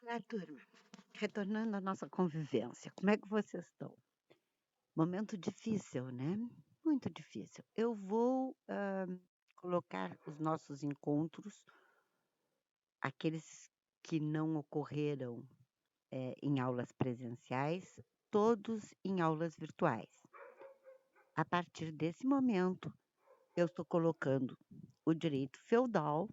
Olá, turma. Retornando à nossa convivência, como é que vocês estão? Momento difícil, né? Muito difícil. Eu vou colocar os nossos encontros, aqueles que não ocorreram em aulas presenciais, todos em aulas virtuais. A partir desse momento, eu estou colocando o direito feudal,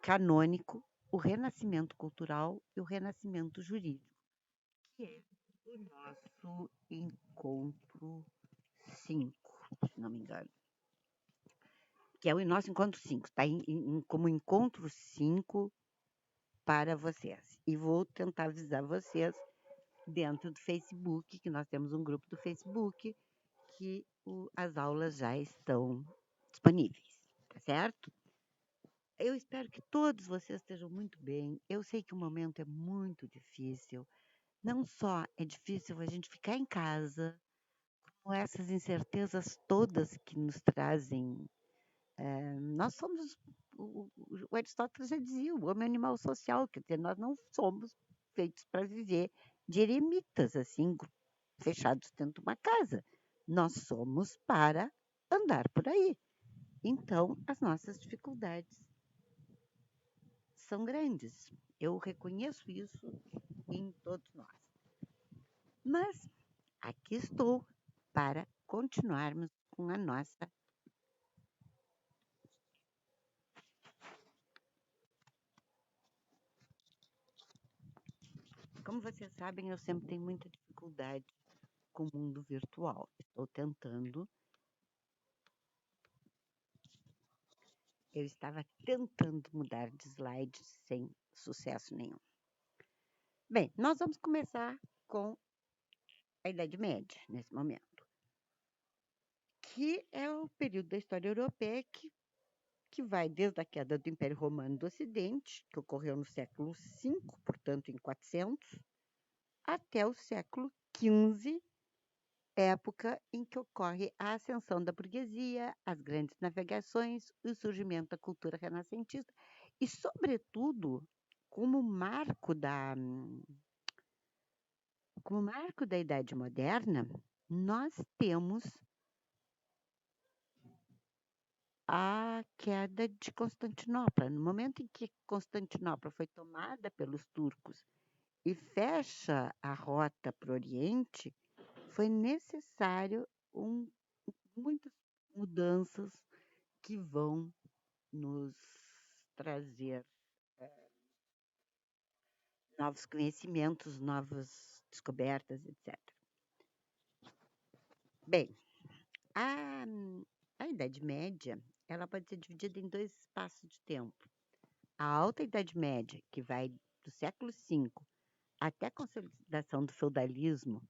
canônico, o renascimento cultural e o renascimento jurídico, que é o nosso encontro 5, se não me engano. Que é o nosso encontro 5, está como encontro 5 para vocês. E vou tentar avisar vocês dentro do Facebook, que nós temos um grupo do Facebook, que as aulas já estão disponíveis, tá certo? Eu espero que todos vocês estejam muito bem. Eu sei que o momento é muito difícil. Não só é difícil a gente ficar em casa, com essas incertezas todas que nos trazem. Nós somos, o Aristóteles já dizia, o homem é animal social, quer dizer, nós não somos feitos para viver de eremitas, assim, fechados dentro de uma casa. Nós somos para andar por aí. Então, as nossas dificuldades são grandes. Eu reconheço isso em todos nós. Mas aqui estou para continuarmos com a nossa. Como vocês sabem, eu sempre tenho muita dificuldade com o mundo virtual. Estou tentando. Eu estava tentando mudar de slide sem sucesso nenhum. Bem, nós vamos começar com a Idade Média, nesse momento, que é o período da história europeia que vai desde a queda do Império Romano do Ocidente, que ocorreu no século V, portanto em 400, até o século XV, época em que ocorre a ascensão da burguesia, as grandes navegações, o surgimento da cultura renascentista e, sobretudo, como marco da Idade Moderna, nós temos a queda de Constantinopla. No momento em que Constantinopla foi tomada pelos turcos e fecha a rota para o Oriente, foi necessário muitas mudanças que vão nos trazer novos conhecimentos, novas descobertas, etc. Bem, a, a Idade Média ela pode ser dividida em dois espaços de tempo. A Alta Idade Média, que vai do século V até a consolidação do feudalismo,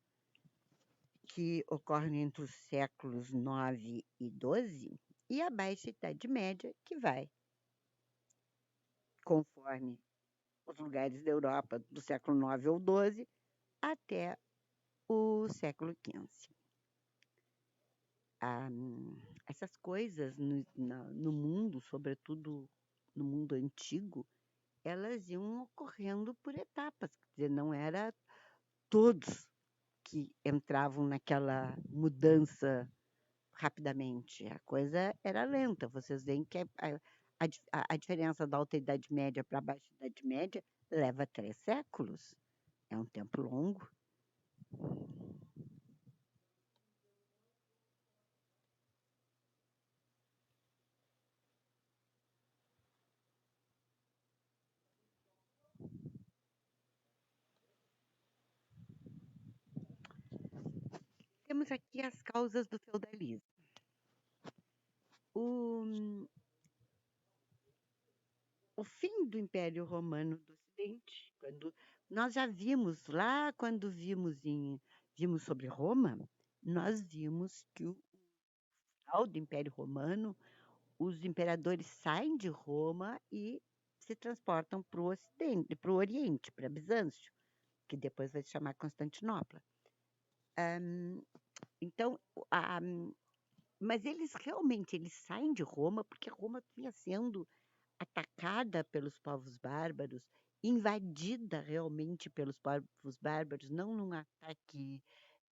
que ocorre entre os séculos IX e XII, e a Baixa Idade Média, que vai, conforme os lugares da Europa do século IX ou XII, até o século XV. Essas coisas no mundo, sobretudo no mundo antigo, elas iam ocorrendo por etapas, quer dizer, não era todos que entravam naquela mudança rapidamente, a coisa era lenta. Vocês veem que a diferença da Alta Idade Média para a Baixa Idade Média leva 3 séculos, é um tempo longo. Temos aqui as causas do feudalismo. O fim do Império Romano do Ocidente, quando nós já vimos lá, quando vimos sobre Roma, nós vimos que o final do Império Romano, os imperadores saem de Roma e se transportam para o Ocidente, para o Oriente, para Bizâncio, que depois vai se chamar Constantinopla. Então, mas eles realmente saem de Roma porque Roma vinha sendo atacada pelos povos bárbaros invadida realmente pelos povos bárbaros, não num ataque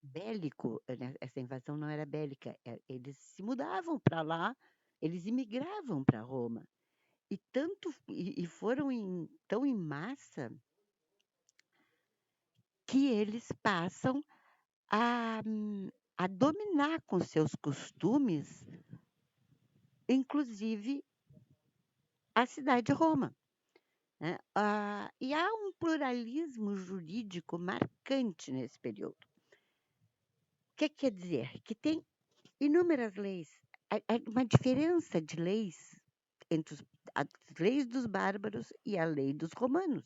bélico, né? Essa invasão não era bélica, eles se mudavam para lá, eles imigravam para Roma. E foram tão em massa que eles passam a, a dominar com seus costumes, inclusive a cidade de Roma. Né? E há um pluralismo jurídico marcante nesse período. O que quer dizer? Que tem inúmeras leis, uma diferença de leis entre as leis dos bárbaros e a lei dos romanos,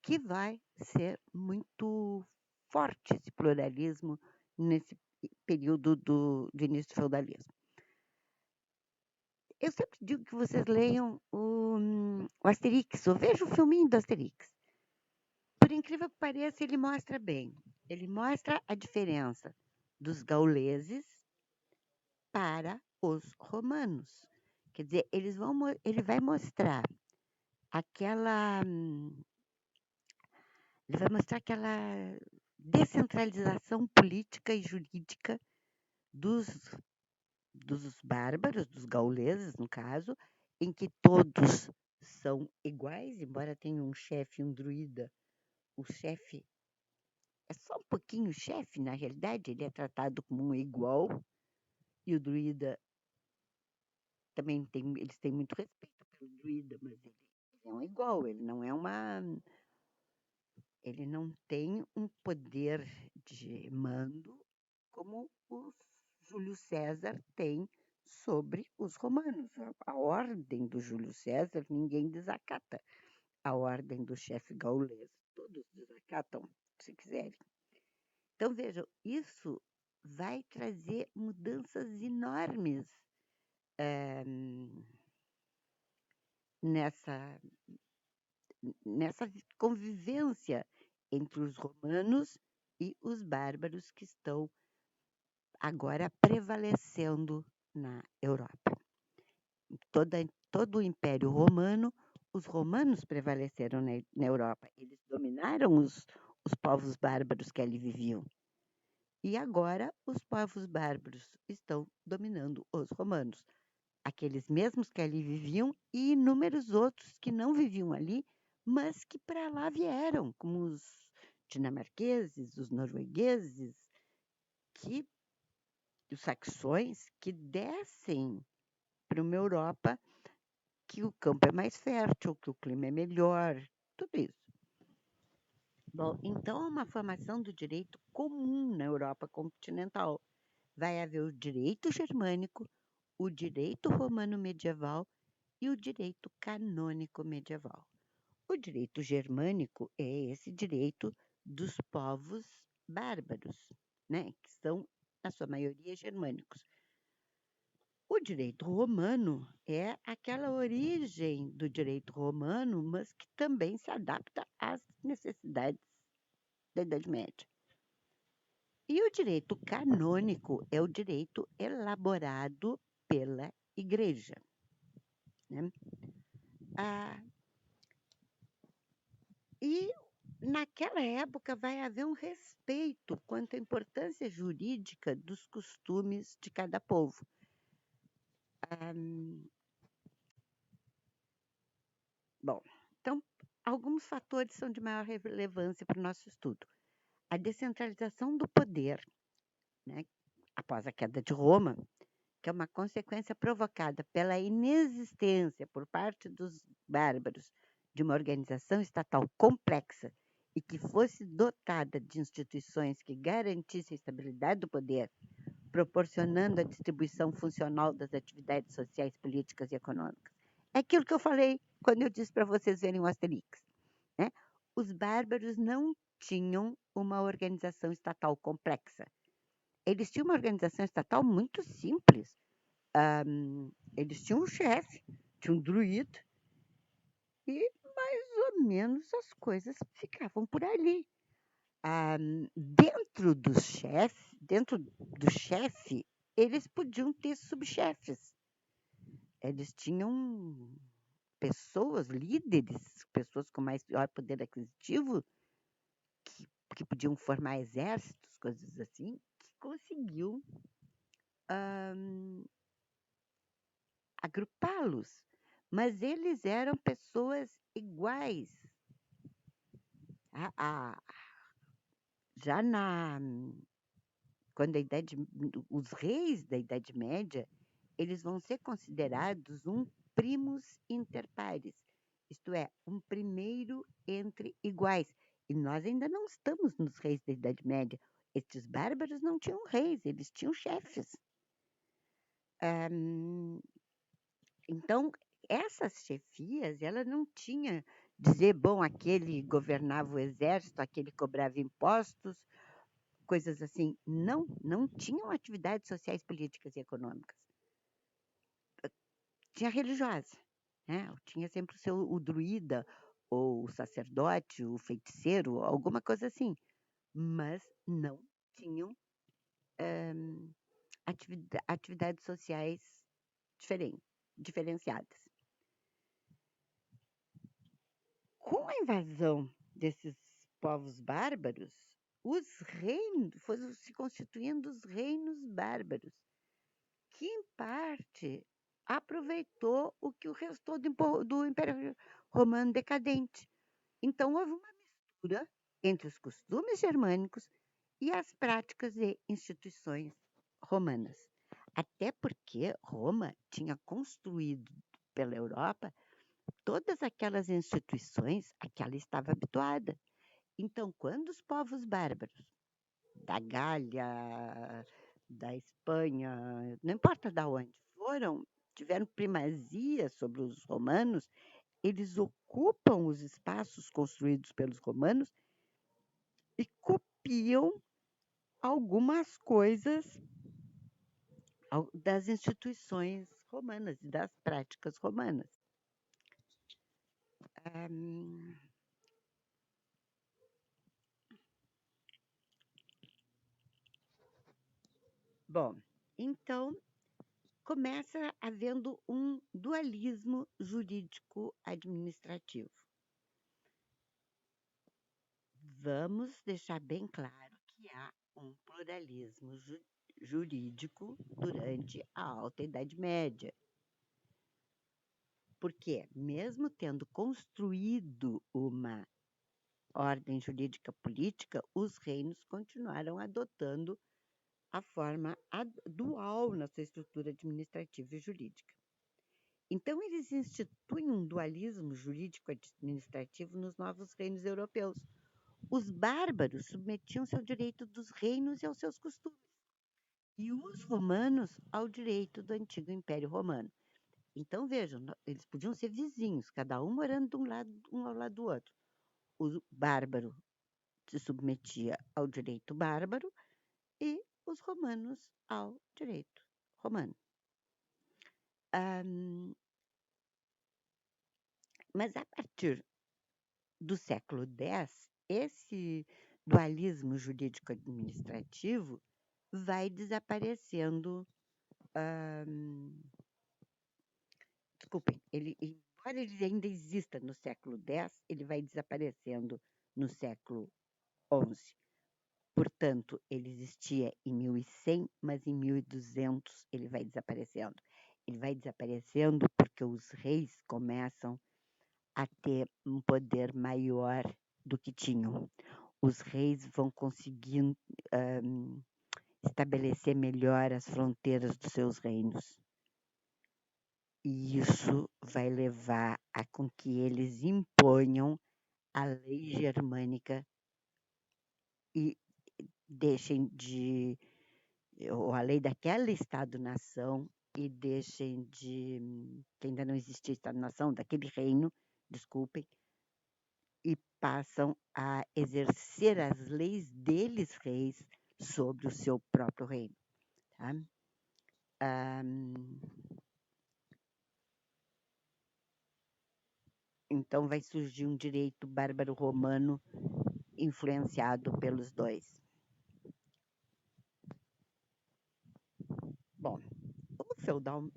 que vai ser muito forte esse pluralismo nesse período do início do feudalismo. Eu sempre digo que vocês leiam o Asterix, ou veja o filminho do Asterix. Por incrível que pareça, ele mostra bem. Ele mostra a diferença dos gauleses para os romanos. Quer dizer, ele vai mostrar aquela, ele vai mostrar aquela descentralização política e jurídica dos, dos bárbaros, dos gauleses, no caso, em que todos são iguais, embora tenha um chefe e um druida. O chefe é só um pouquinho chefe, na realidade, ele é tratado como um igual, e o druida também eles têm muito respeito pelo druida, mas ele é um igual, ele não tem um poder de mando como o Júlio César tem sobre os romanos. A ordem do Júlio César ninguém desacata. A ordem do chefe gaulês, todos desacatam, se quiserem. Então, vejam, isso vai trazer mudanças enormes nessa, nessa convivência entre os romanos e os bárbaros que estão agora prevalecendo na Europa. Todo o Império Romano, os romanos prevaleceram na Europa. Eles dominaram os povos bárbaros que ali viviam. E agora os povos bárbaros estão dominando os romanos. Aqueles mesmos que ali viviam e inúmeros outros que não viviam ali, mas que para lá vieram, como os dinamarqueses, os noruegueses, os saxões, que descem para uma Europa que o campo é mais fértil, que o clima é melhor, tudo isso. Bom, então é uma formação do direito comum na Europa continental. Vai haver o direito germânico, o direito romano medieval e o direito canônico medieval. O direito germânico é esse direito dos povos bárbaros, né, que são, na sua maioria, germânicos. O direito romano é aquela origem do direito romano, mas que também se adapta às necessidades da Idade Média. E o direito canônico é o direito elaborado pela Igreja. Né? E naquela época vai haver um respeito quanto à importância jurídica dos costumes de cada povo. Bom, então, alguns fatores são de maior relevância para o nosso estudo. A descentralização do poder, né, após a queda de Roma, que é uma consequência provocada pela inexistência por parte dos bárbaros de uma organização estatal complexa e que fosse dotada de instituições que garantissem a estabilidade do poder, proporcionando a distribuição funcional das atividades sociais, políticas e econômicas. É aquilo que eu falei quando eu disse para vocês verem o Asterix. Né? Os bárbaros não tinham uma organização estatal complexa. Eles tinham uma organização estatal muito simples. Eles tinham um chefe, tinham um druida, e mais ou menos as coisas ficavam por ali. Dentro do chefe, eles podiam ter subchefes. Eles tinham pessoas, líderes, pessoas com maior poder aquisitivo, que podiam formar exércitos, coisas assim, que conseguiu agrupá-los. Mas eles eram pessoas iguais. A, a, já quando os reis da Idade Média, eles vão ser considerados um primus inter pares, isto é, um primeiro entre iguais. E nós ainda não estamos nos reis da Idade Média. Estes bárbaros não tinham reis, eles tinham chefes. Então, essas chefias, ela não tinha dizer, bom, aquele governava o exército, aquele cobrava impostos, coisas assim. Não, não tinham atividades sociais, políticas e econômicas. Tinha religiosa, né? Tinha sempre o druida, ou o sacerdote, o feiticeiro, alguma coisa assim. Mas não tinham atividades sociais diferenciadas. Com a invasão desses povos bárbaros, os reinos foram se constituindo os reinos bárbaros, que em parte aproveitou o que o restou do Império Romano decadente. Então houve uma mistura entre os costumes germânicos e as práticas e instituições romanas. Até porque Roma tinha construído pela Europa todas aquelas instituições a que ela estava habituada. Então, quando os povos bárbaros da Gália, da Espanha, não importa de onde foram, tiveram primazia sobre os romanos, eles ocupam os espaços construídos pelos romanos e copiam algumas coisas das instituições romanas e das práticas romanas. Bom, então começa havendo um dualismo jurídico-administrativo. Vamos deixar bem claro que há um pluralismo jurídico durante a Alta Idade Média. Porque, mesmo tendo construído uma ordem jurídica política, os reinos continuaram adotando a forma dual na sua estrutura administrativa e jurídica. Então, eles instituem um dualismo jurídico-administrativo nos novos reinos europeus. Os bárbaros submetiam-se ao direito dos reinos e aos seus costumes, e os romanos ao direito do antigo Império Romano. Então, vejam, eles podiam ser vizinhos, cada um morando de um lado, um ao lado do outro. O bárbaro se submetia ao direito bárbaro e os romanos ao direito romano. Mas a partir do século X, esse dualismo jurídico-administrativo vai desaparecendo. Desculpem, embora ele ainda exista no século X, ele vai desaparecendo no século XI. Portanto, ele existia em 1100, mas em 1200 ele vai desaparecendo. Ele vai desaparecendo porque os reis começam a ter um poder maior do que tinham. Os reis vão conseguindo estabelecer melhor as fronteiras dos seus reinos. E isso vai levar a com que eles imponham a lei germânica e deixem de, ou a lei daquela Estado-nação, e deixem de, que ainda não existia Estado-nação, daquele reino, desculpem, e passam a exercer as leis deles, reis, sobre o seu próprio reino. Tá? Então vai surgir um direito bárbaro romano influenciado pelos dois. Bom, o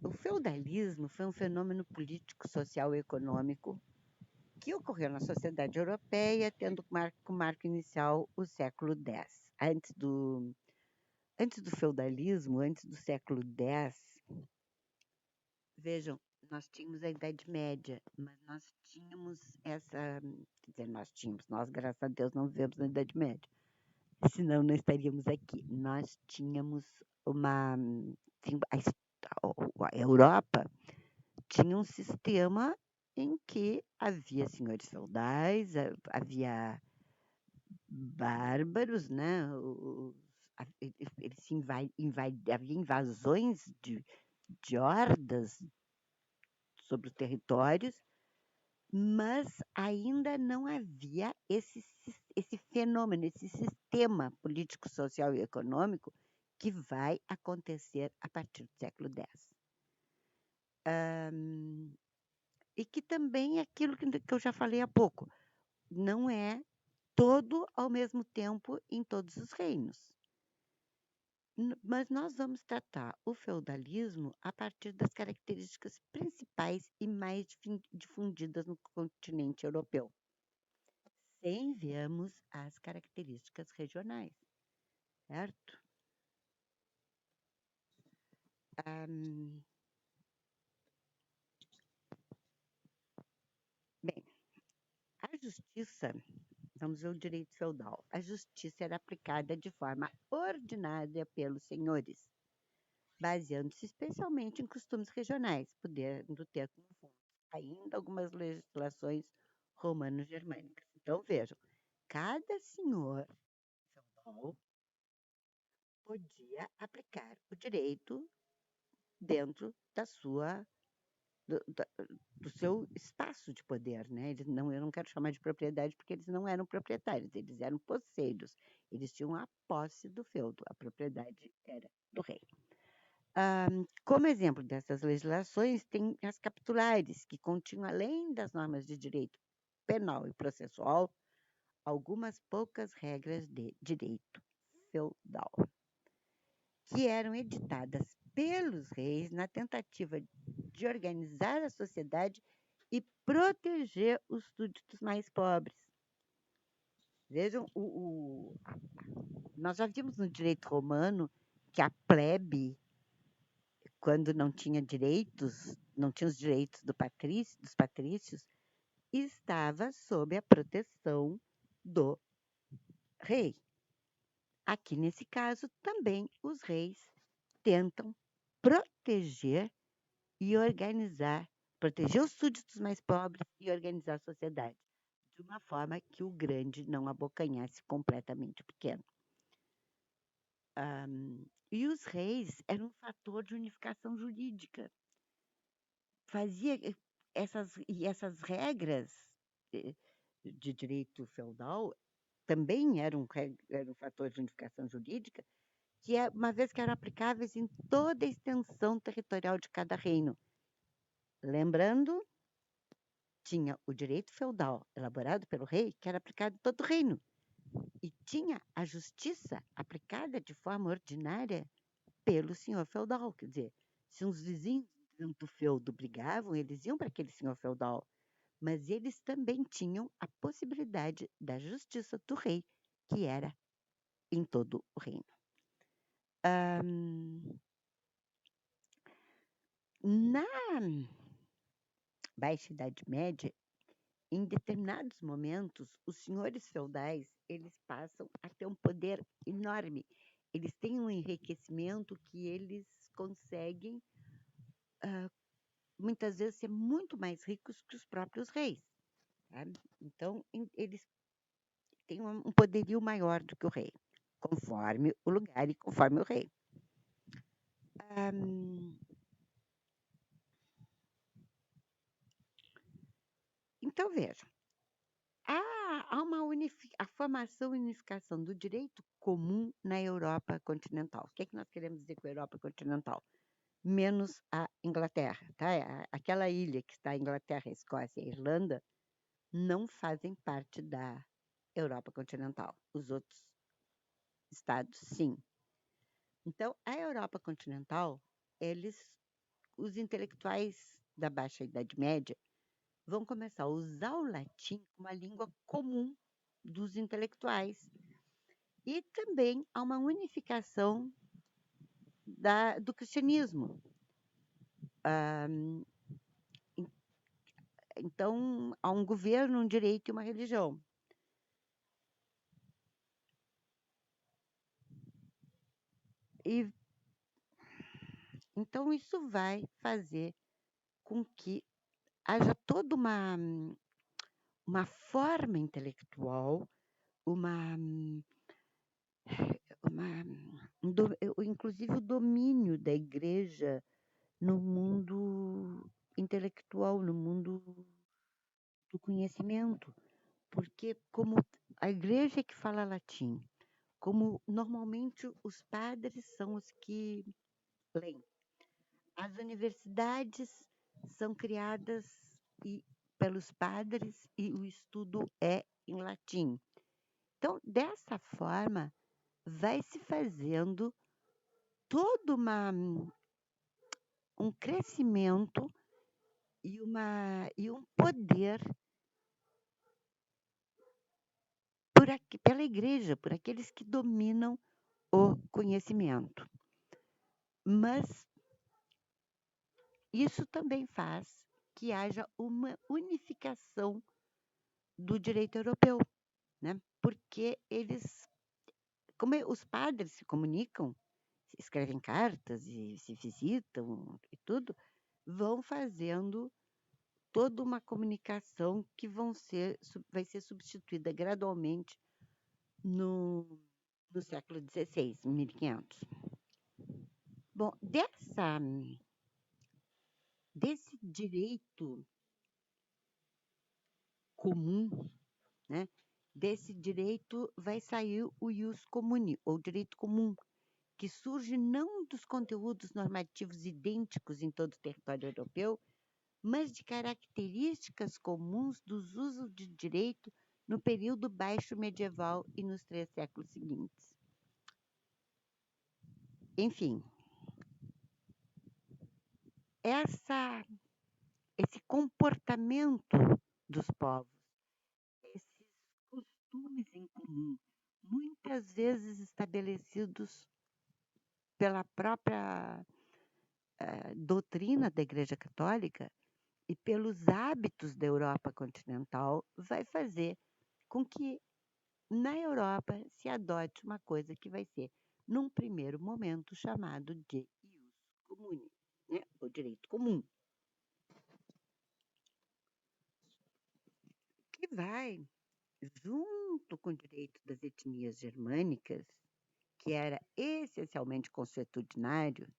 o feudalismo foi um fenômeno político, social e econômico que ocorreu na sociedade europeia, tendo como marco inicial o século X. Antes do feudalismo, antes do século X, vejam, nós tínhamos a Idade Média, mas nós tínhamos quer dizer, nós, graças a Deus, não vivemos na Idade Média, senão não estaríamos aqui. Nós tínhamos a Europa tinha um sistema em que havia senhores feudais, havia bárbaros, né? Eles havia invasões de hordas sobre os territórios, mas ainda não havia esse fenômeno, esse sistema político, social e econômico que vai acontecer a partir do século X. E que também é aquilo que eu já falei há pouco, não é todo ao mesmo tempo em todos os reinos. Mas nós vamos tratar o feudalismo a partir das características principais e mais difundidas no continente europeu, sem vermos as características regionais, certo? Bem, a justiça, vamos ver o direito feudal. A justiça era aplicada de forma ordinária pelos senhores, baseando-se especialmente em costumes regionais, podendo ter como fonte ainda algumas legislações romano-germânicas. Então, vejam, cada senhor feudal podia aplicar o direito dentro do seu espaço de poder, né? Eu não quero chamar de propriedade porque eles não eram proprietários, eles eram posseiros, eles tinham a posse do feudo, a propriedade era do rei. Como exemplo dessas legislações, tem as capitulares, que continham, além das normas de direito penal e processual, algumas poucas regras de direito feudal, que eram editadas pelos reis na tentativa de organizar a sociedade e proteger os súditos mais pobres. Vejam, nós já vimos no direito romano que a plebe, quando não tinha direitos, não tinha os direitos dos patrícios, estava sob a proteção do rei. Aqui, nesse caso, também os reis tentam proteger e proteger os súditos mais pobres e organizar a sociedade, de uma forma que o grande não abocanhasse completamente o pequeno. E os reis eram um fator de unificação jurídica. Fazia essas regras de direito feudal também eram um fator de unificação jurídica, que uma vez que eram aplicáveis em toda a extensão territorial de cada reino. Lembrando, tinha o direito feudal elaborado pelo rei, que era aplicado em todo o reino, e tinha a justiça aplicada de forma ordinária pelo senhor feudal. Quer dizer, se uns vizinhos do feudo brigavam, eles iam para aquele senhor feudal, mas eles também tinham a possibilidade da justiça do rei, que era em todo o reino. Na Baixa Idade Média, em determinados momentos, os senhores feudais, eles passam a ter um poder enorme. Eles têm um enriquecimento que eles conseguem, muitas vezes, ser muito mais ricos que os próprios reis. Sabe? Então, eles têm um poderio maior do que o rei, conforme o lugar e conforme o rei. Então, vejam, há a formação e unificação do direito comum na Europa continental. O que é que nós queremos dizer com a Europa continental? Menos a Inglaterra, tá? Aquela ilha que está a Inglaterra, a Escócia e a Irlanda não fazem parte da Europa continental. Os outros estados, sim. Então, a Europa continental, eles os intelectuais da Baixa Idade Média vão começar a usar o latim como a língua comum dos intelectuais. E também há uma unificação do cristianismo. Ah, então, há um governo, um direito e uma religião. E, então, isso vai fazer com que haja toda uma forma intelectual, uma, uma, inclusive o domínio da igreja no mundo intelectual, no mundo do conhecimento, porque como a igreja é que fala latim, como normalmente os padres são os que leem, as universidades são criadas pelos padres e o estudo é em latim. Então, dessa forma, vai se fazendo todo um crescimento e um poder pela igreja, por aqueles que dominam o conhecimento. Mas isso também faz que haja uma unificação do direito europeu, né? Porque como os padres se comunicam, escrevem cartas e se visitam e tudo, vão fazendo toda uma comunicação que vai ser substituída gradualmente no, no século XVI, 1500. Bom, desse direito comum, né? Desse direito vai sair o ius comuni, ou direito comum, que surge não dos conteúdos normativos idênticos em todo o território europeu, mas de características comuns dos usos de direito no período baixo medieval e nos 3 séculos seguintes. Enfim, esse comportamento dos povos, esses costumes em comum, muitas vezes estabelecidos pela própria doutrina da Igreja Católica e pelos hábitos da Europa continental, vai fazer com que na Europa se adote uma coisa que vai ser, num primeiro momento, chamado de ius comune, né? O direito comum, que vai junto com o direito das etnias germânicas, que era essencialmente consuetudinário.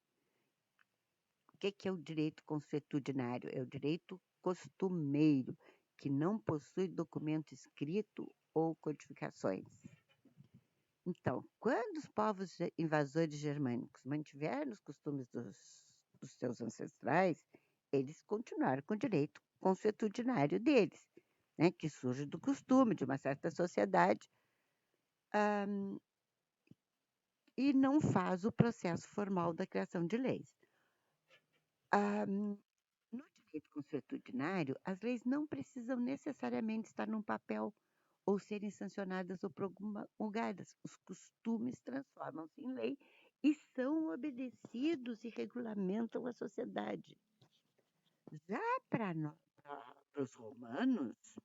O que é o direito consuetudinário? É o direito costumeiro, que não possui documento escrito ou codificações. Então, quando os povos invasores germânicos mantiveram os costumes dos seus ancestrais, eles continuaram com o direito consuetudinário deles, né, que surge do costume de uma certa sociedade, e não faz o processo formal da criação de leis. No direito consuetudinário, as leis não precisam necessariamente estar num papel ou serem sancionadas ou promulgadas. Os costumes transformam-se em lei e são obedecidos e regulamentam a sociedade. Já para os romanos,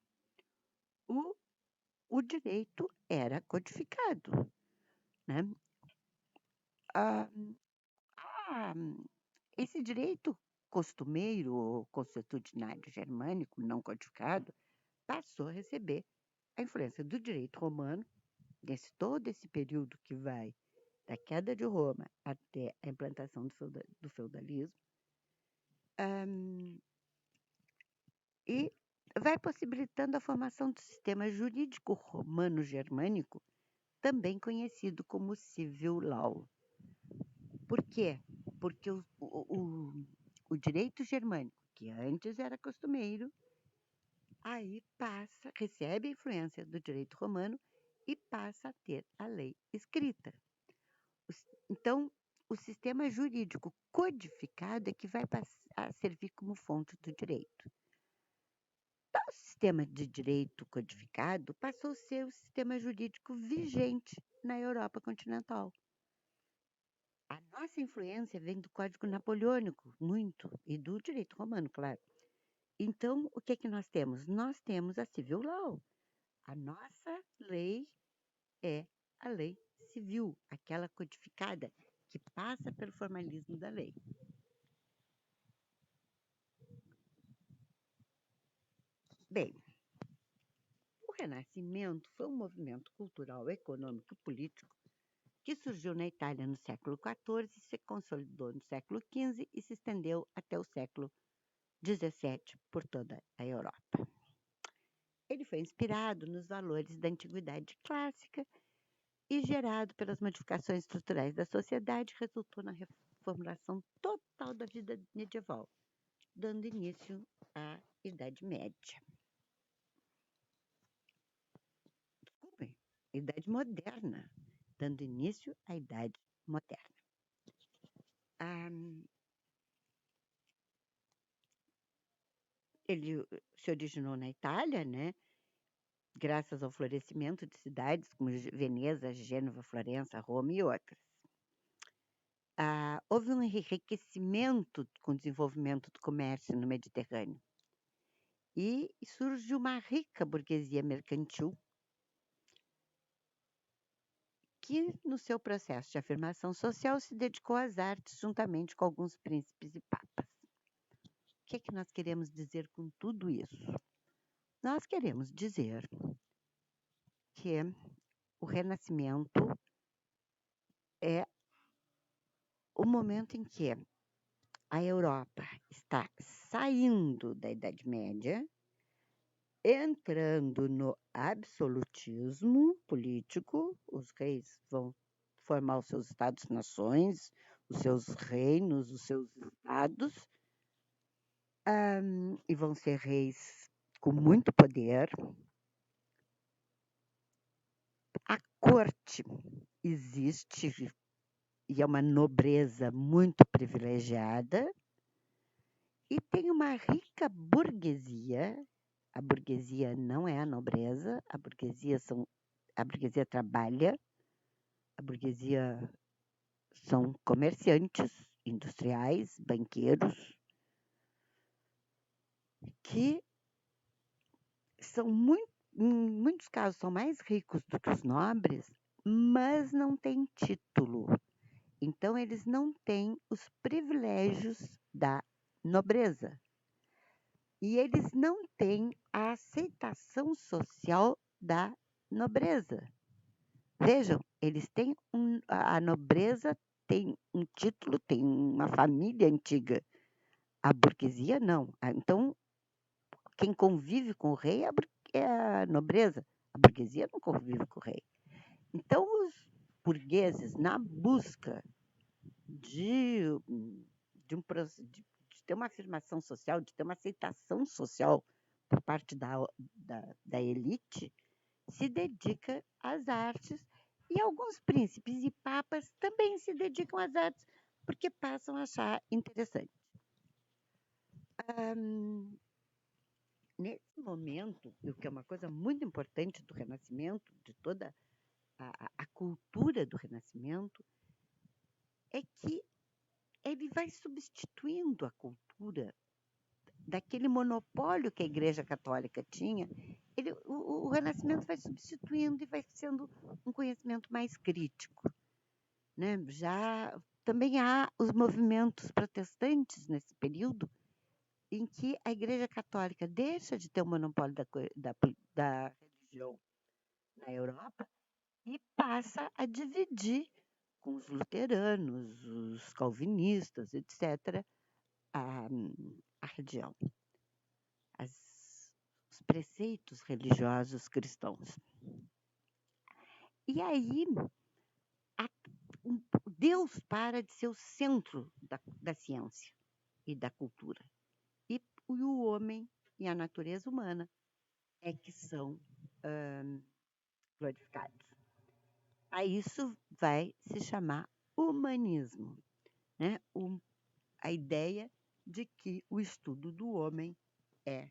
o direito era codificado, né? Ah, ah, esse direito costumeiro ou consuetudinário germânico não codificado passou a receber a influência do direito romano, todo esse período que vai da queda de Roma até a implantação do feudalismo, e vai possibilitando a formação do sistema jurídico romano-germânico, também conhecido como civil law. Por quê? Porque o direito germânico, que antes era costumeiro, aí recebe a influência do direito romano e passa a ter a lei escrita. Então, o sistema jurídico codificado é que vai a servir como fonte do direito. O sistema de direito codificado passou a ser o sistema jurídico vigente na Europa continental. A nossa influência vem do Código Napoleônico, muito, e do direito romano, claro. Então, o que nós temos? Nós temos a civil law. A nossa lei é a lei civil, aquela codificada que passa pelo formalismo da lei. Bem, o Renascimento foi um movimento cultural, econômico e político que surgiu na Itália no século XIV, se consolidou no século XV e se estendeu até o século XVII por toda a Europa. Ele foi inspirado nos valores da antiguidade clássica e gerado pelas modificações estruturais da sociedade, resultou na reformulação total da vida medieval, dando início à Idade Média. Desculpem, Idade Moderna, dando início à Idade Moderna. Ele se originou na Itália, né? Graças ao florescimento de cidades como Veneza, Gênova, Florença, Roma e outras. Houve um enriquecimento com o desenvolvimento do comércio no Mediterrâneo e surge uma rica burguesia mercantil que, no seu processo de afirmação social, se dedicou às artes juntamente com alguns príncipes e papas. O que é que nós queremos dizer com tudo isso? Nós queremos dizer que o Renascimento é o momento em que a Europa está saindo da Idade Média, entrando no absolutismo político, os reis vão formar os seus estados-nações, os seus reinos, os seus estados, e vão ser reis com muito poder. A corte existe e é uma nobreza muito privilegiada, e tem uma rica burguesia. A burguesia não é a nobreza, a burguesia trabalha, a burguesia são comerciantes, industriais, banqueiros, que são em muitos casos são mais ricos do que os nobres, mas não têm título. Então, eles não têm os privilégios da nobreza. E eles não têm a aceitação social da nobreza. Vejam, eles têm a nobreza tem um título, tem uma família antiga. A burguesia não. Então, quem convive com o rei é a nobreza. A burguesia não convive com o rei. Então, os burgueses, na busca de ter uma afirmação social, de ter uma aceitação social por parte da elite, se dedica às artes, e alguns príncipes e papas também se dedicam às artes porque passam a achar interessante. Nesse momento, o que é uma coisa muito importante do Renascimento, de toda a cultura do Renascimento, é que ele vai substituindo a cultura daquele monopólio que a Igreja Católica tinha. O Renascimento vai substituindo e vai sendo um conhecimento mais crítico, né? Já também há os movimentos protestantes nesse período em que a Igreja Católica deixa de ter o monopólio da religião na Europa e passa a dividir com os luteranos, os calvinistas, etc., a religião, os preceitos religiosos cristãos. E aí, Deus para de ser o centro da ciência e da cultura. E o homem e a natureza humana é que são glorificados. A isso vai se chamar humanismo, né? A ideia de que o estudo do homem é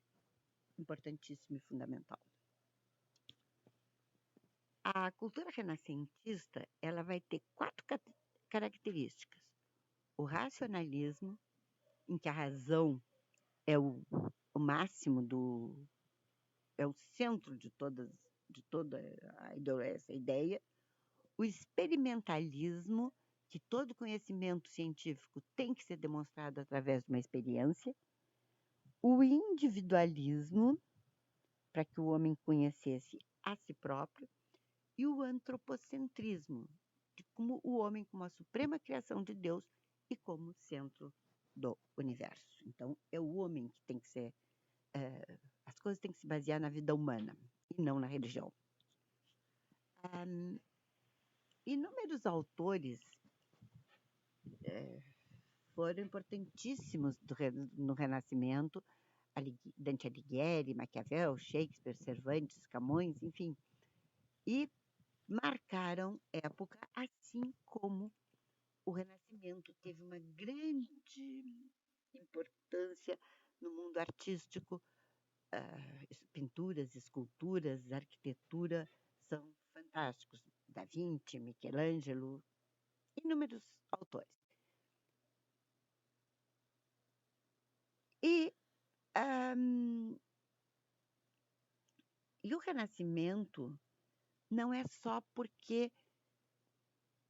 importantíssimo e fundamental. A cultura renascentista, ela vai ter 4 características. O racionalismo, em que a razão é o máximo é o centro de toda essa ideia. O experimentalismo, que todo conhecimento científico tem que ser demonstrado através de uma experiência. O individualismo, para que o homem conhecesse a si próprio. E o antropocentrismo, de como o homem como a suprema criação de Deus e como centro do universo. Então, é o homem que tem que ser... as coisas têm que se basear na vida humana e não na religião. Inúmeros autores foram importantíssimos no Renascimento, Dante Alighieri, Maquiavel, Shakespeare, Cervantes, Camões, enfim, e marcaram época, assim como o Renascimento teve uma grande importância no mundo artístico. Pinturas, esculturas, arquitetura são fantásticos. Da Vinci, Michelangelo, inúmeros autores. E o Renascimento não é só porque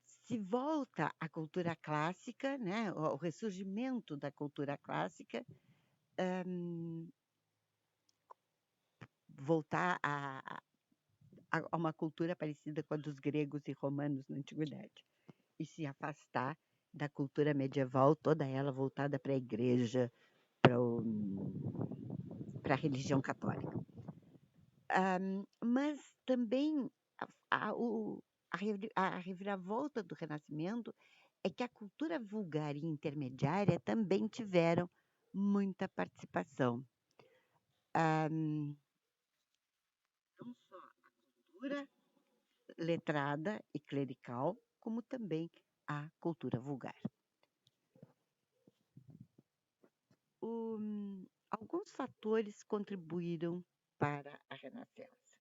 se volta à cultura clássica, né? O ressurgimento da cultura clássica, voltar a uma cultura parecida com a dos gregos e romanos na antiguidade, e se afastar da cultura medieval, toda ela voltada para a igreja, para a religião católica. Mas também a reviravolta do Renascimento é que a cultura vulgar e intermediária também tiveram muita participação. Não só a cultura letrada e clerical, como também a cultura vulgar. Alguns fatores contribuíram para a Renascença,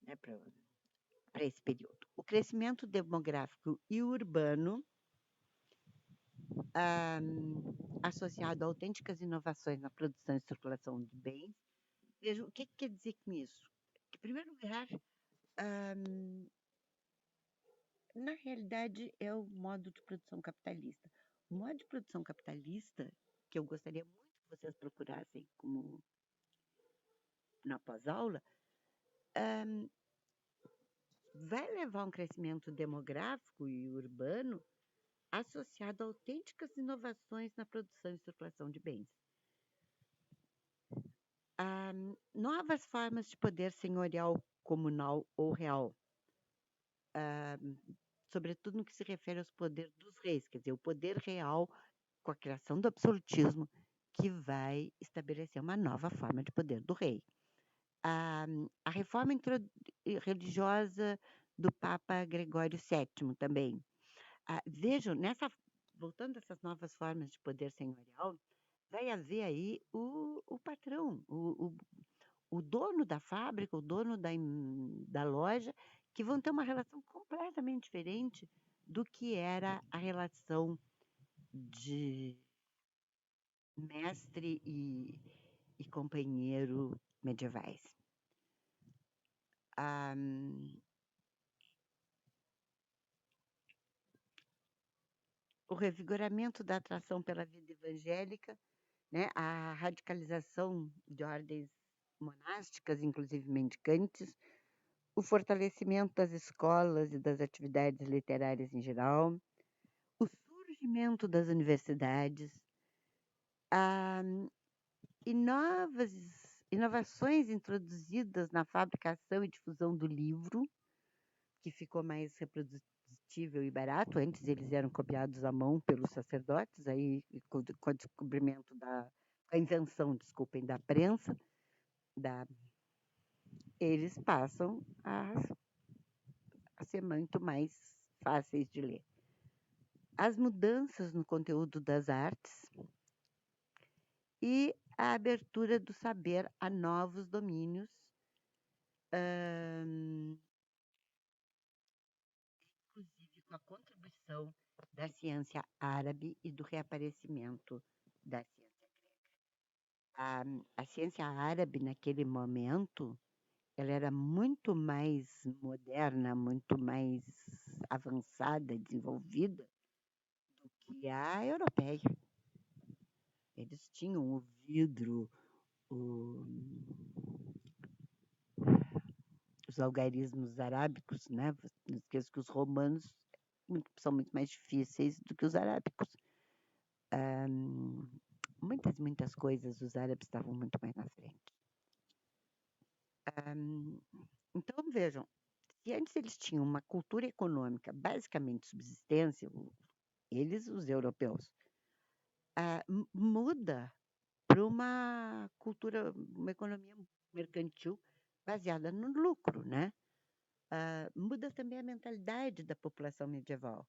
né, para esse período. O crescimento demográfico e urbano, associado a autênticas inovações na produção e circulação de bens. Veja, o que quer dizer com isso? Em primeiro lugar, na realidade, é o modo de produção capitalista. O modo de produção capitalista, que eu gostaria muito que vocês procurassem como na pós-aula, vai levar a um crescimento demográfico e urbano associado a autênticas inovações na produção e circulação de bens. Novas formas de poder senhorial, comunal ou real, sobretudo no que se refere aos poderes dos reis, quer dizer, o poder real com a criação do absolutismo, que vai estabelecer uma nova forma de poder do rei. A reforma religiosa do Papa Gregório VII também. Vejam, voltando a essas novas formas de poder senhorial, vai haver aí o patrão, o dono da fábrica, o dono da loja, que vão ter uma relação completamente diferente do que era a relação de mestre e companheiro medievais. O revigoramento da atração pela vida evangélica, né, a radicalização de ordens monásticas, inclusive mendicantes, o fortalecimento das escolas e das atividades literárias em geral, o surgimento das universidades, e inovações introduzidas na fabricação e difusão do livro, que ficou mais reprodutível e barato. Antes eles eram copiados à mão pelos sacerdotes, aí com o descobrimento a invenção, desculpem, da prensa, eles passam a ser muito mais fáceis de ler. as mudanças no conteúdo das artes e a abertura do saber a novos domínios, hã, inclusive com a contribuição da ciência árabe e do reaparecimento da ciência. A a ciência árabe, naquele momento, ela era muito mais moderna, muito mais avançada, desenvolvida do que a europeia. Eles tinham o vidro, o os algarismos arábicos, né, não esqueça que os romanos são muito mais difíceis do que os arábicos. Hã, muitas coisas os árabes estavam muito mais na frente. Hã, então vejam, se antes eles tinham uma cultura econômica basicamente de subsistência, eles, os europeus, muda para uma cultura, uma economia mercantil baseada no lucro, né. Muda também a mentalidade da população medieval,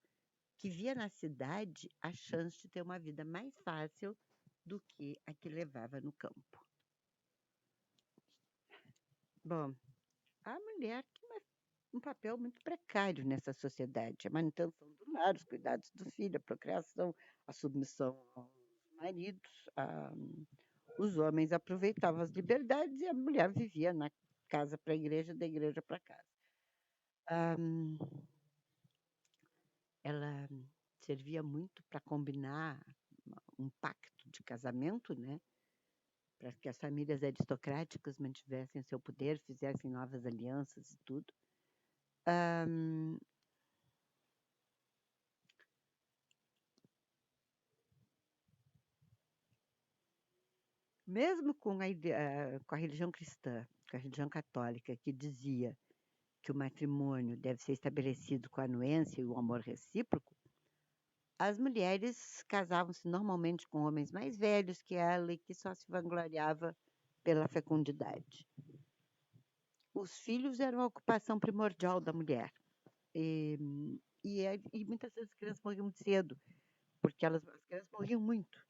que via na cidade a chance de ter uma vida mais fácil do que a que levava no campo. Bom, a mulher tem um papel muito precário nessa sociedade, a manutenção do lar, os cuidados do filho, a procriação, a submissão aos maridos, os homens aproveitavam as liberdades e a mulher vivia na casa para a igreja, da igreja para casa. Hã, ela servia muito para combinar um pacto de casamento, né, para que as famílias aristocráticas mantivessem seu poder, fizessem novas alianças e tudo. Hã, mesmo com a religião cristã, com a religião católica, que dizia que o matrimônio deve ser estabelecido com a anuência e o amor recíproco, as mulheres casavam-se normalmente com homens mais velhos que ela e que só se vangloriava pela fecundidade. Os filhos eram a ocupação primordial da mulher. E, e muitas vezes as crianças morriam muito cedo, porque as crianças morriam muito,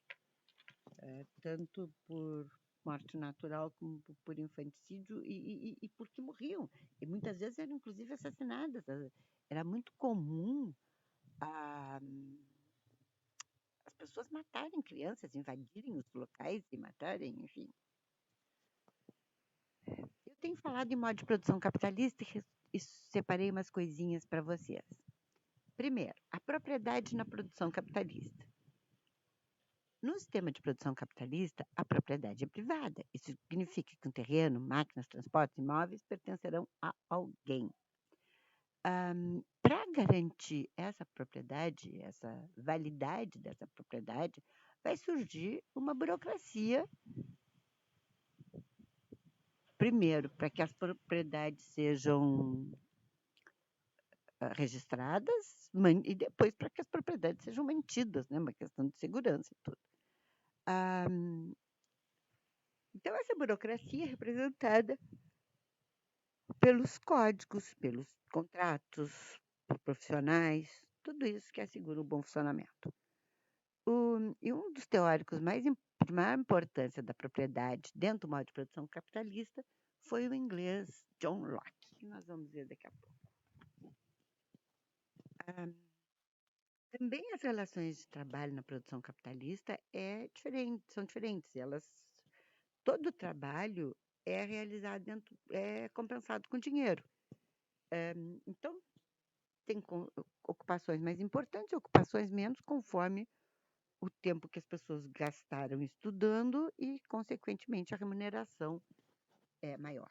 tanto por morte natural como por infanticídio e porque morriam. E muitas vezes eram inclusive assassinadas. Era muito comum a, as pessoas matarem crianças, invadirem os locais e matarem, enfim. Eu tenho falado em modo de produção capitalista e separei umas coisinhas para vocês. Primeiro, a propriedade na produção capitalista. No sistema de produção capitalista, a propriedade é privada. Isso significa que um terreno, máquinas, transportes, imóveis pertencerão a alguém. Para garantir essa propriedade, essa validade dessa propriedade, vai surgir uma burocracia. Primeiro, para que as propriedades sejam registradas e depois para que as propriedades sejam mantidas, né? Uma questão de segurança e tudo. Então, essa burocracia é representada pelos códigos, pelos contratos, por profissionais, tudo isso que assegura o bom funcionamento. E um dos teóricos de maior importância da propriedade dentro do modo de produção capitalista foi o inglês John Locke, que nós vamos ver daqui a pouco. Também as relações de trabalho na produção capitalista são diferentes. Todo o trabalho é realizado é compensado com dinheiro. Então, tem ocupações mais importantes e ocupações menos, conforme o tempo que as pessoas gastaram estudando e, consequentemente, a remuneração é maior.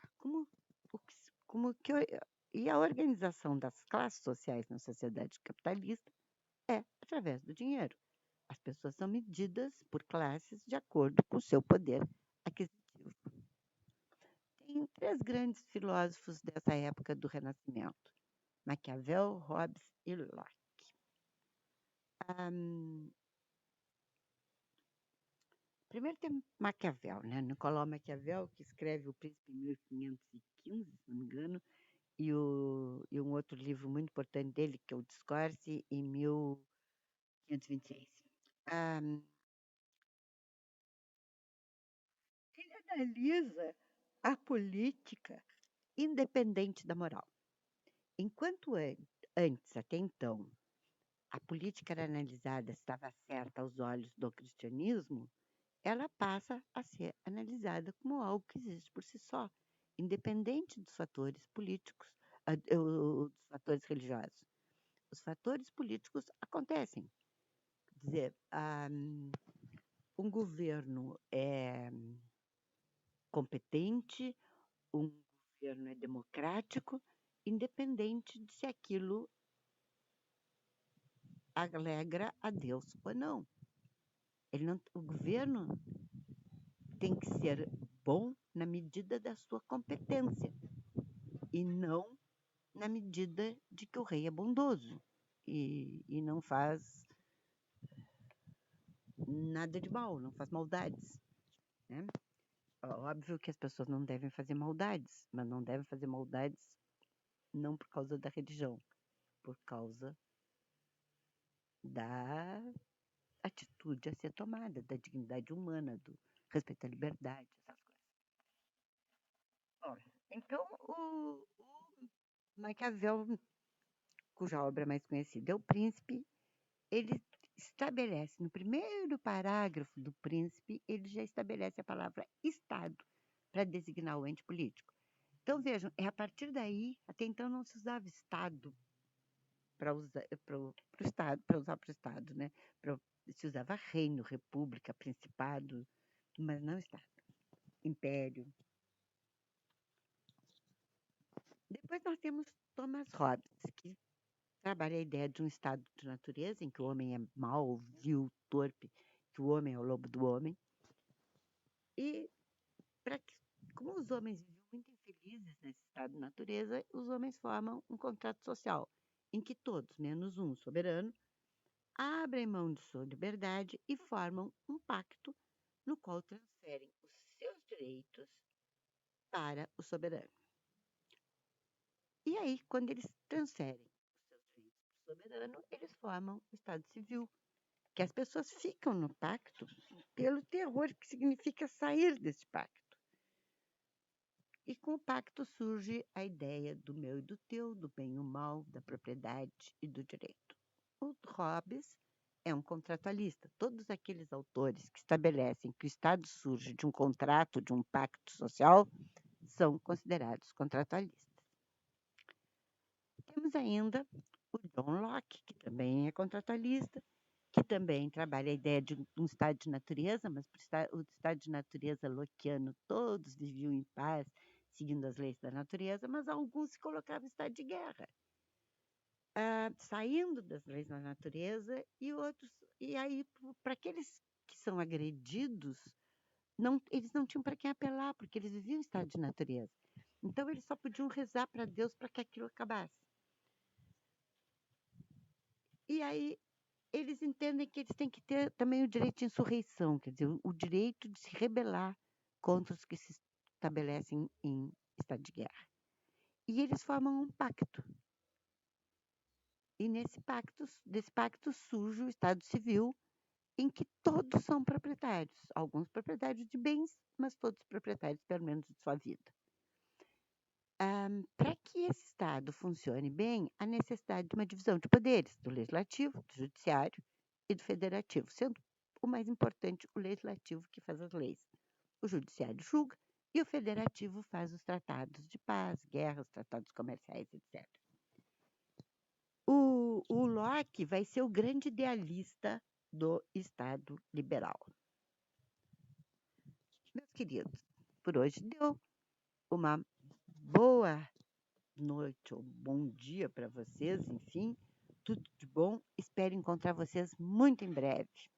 E a organização das classes sociais na sociedade capitalista é através do dinheiro. As pessoas são medidas por classes de acordo com o seu poder aquisitivo. Tem três grandes filósofos dessa época do Renascimento: Maquiavel, Hobbes e Locke. Primeiro tem Maquiavel, né? Nicolau Maquiavel, que escreve O Príncipe em 1515, se não me engano, e um outro livro muito importante dele, que é o Discourse, em 526. Ah, ele analisa a política independente da moral. Enquanto antes, até então, a política era analisada se estava certa aos olhos do cristianismo, ela passa a ser analisada como algo que existe por si só, independente dos fatores políticos, dos fatores religiosos. Os fatores políticos acontecem. Quer dizer, um governo é competente, um governo é democrático, independente de se aquilo alegra a Deus ou não. O governo tem que ser bom na medida da sua competência e não na medida de que o rei é bondoso e não faz nada de mal, não faz maldades, né? Óbvio que as pessoas não devem fazer maldades, mas não devem fazer maldades não por causa da religião, por causa da atitude a ser tomada, da dignidade humana, do respeito à liberdade, essas coisas. Ora, então, o Maquiavel, cuja obra mais conhecida é O Príncipe, ele estabelece, no primeiro parágrafo do Príncipe, ele já estabelece a palavra Estado para designar o ente político. Então, vejam, é a partir daí, até então não se usava Estado para usar para o Estado, para usar para o Estado, né? Se usava reino, república, principado, mas não Estado, império. Depois nós temos Thomas Hobbes, que trabalha a ideia de um estado de natureza em que o homem é mau, vil, torpe, que o homem é o lobo do homem. E como os homens viviam muito infelizes nesse estado de natureza, os homens formam um contrato social em que todos, menos um soberano, abrem mão de sua liberdade e formam um pacto no qual transferem os seus direitos para o soberano. E aí, quando eles transferem os seus direitos para o soberano, eles formam o Estado Civil, que as pessoas ficam no pacto pelo terror que significa sair desse pacto. E com o pacto surge a ideia do meu e do teu, do bem e do mal, da propriedade e do direito. O Hobbes é um contratualista. Todos aqueles autores que estabelecem que o Estado surge de um contrato, de um pacto social, são considerados contratualistas. Temos ainda o John Locke, que também é contratualista, que também trabalha a ideia de um estado de natureza, mas o estado de natureza lockeano todos viviam em paz, seguindo as leis da natureza, mas alguns se colocavam em estado de guerra, saindo das leis da natureza, e aí, para aqueles que são agredidos, eles não tinham para quem apelar, porque eles viviam em estado de natureza. Então, eles só podiam rezar para Deus para que aquilo acabasse. E aí, eles entendem que eles têm que ter também o direito de insurreição, quer dizer, o direito de se rebelar contra os que se estabelecem em estado de guerra. E eles formam um pacto. E desse pacto surge o Estado Civil, em que todos são proprietários, alguns proprietários de bens, mas todos proprietários, pelo menos, de sua vida. Para que esse Estado funcione bem, há necessidade de uma divisão de poderes, do legislativo, do judiciário e do federativo, sendo o mais importante o legislativo, que faz as leis. O judiciário julga e o federativo faz os tratados de paz, guerras, tratados comerciais, etc. O Locke vai ser o grande idealista do Estado liberal. Meus queridos, por hoje deu. Uma boa noite ou bom dia para vocês, enfim, tudo de bom. Espero encontrar vocês muito em breve.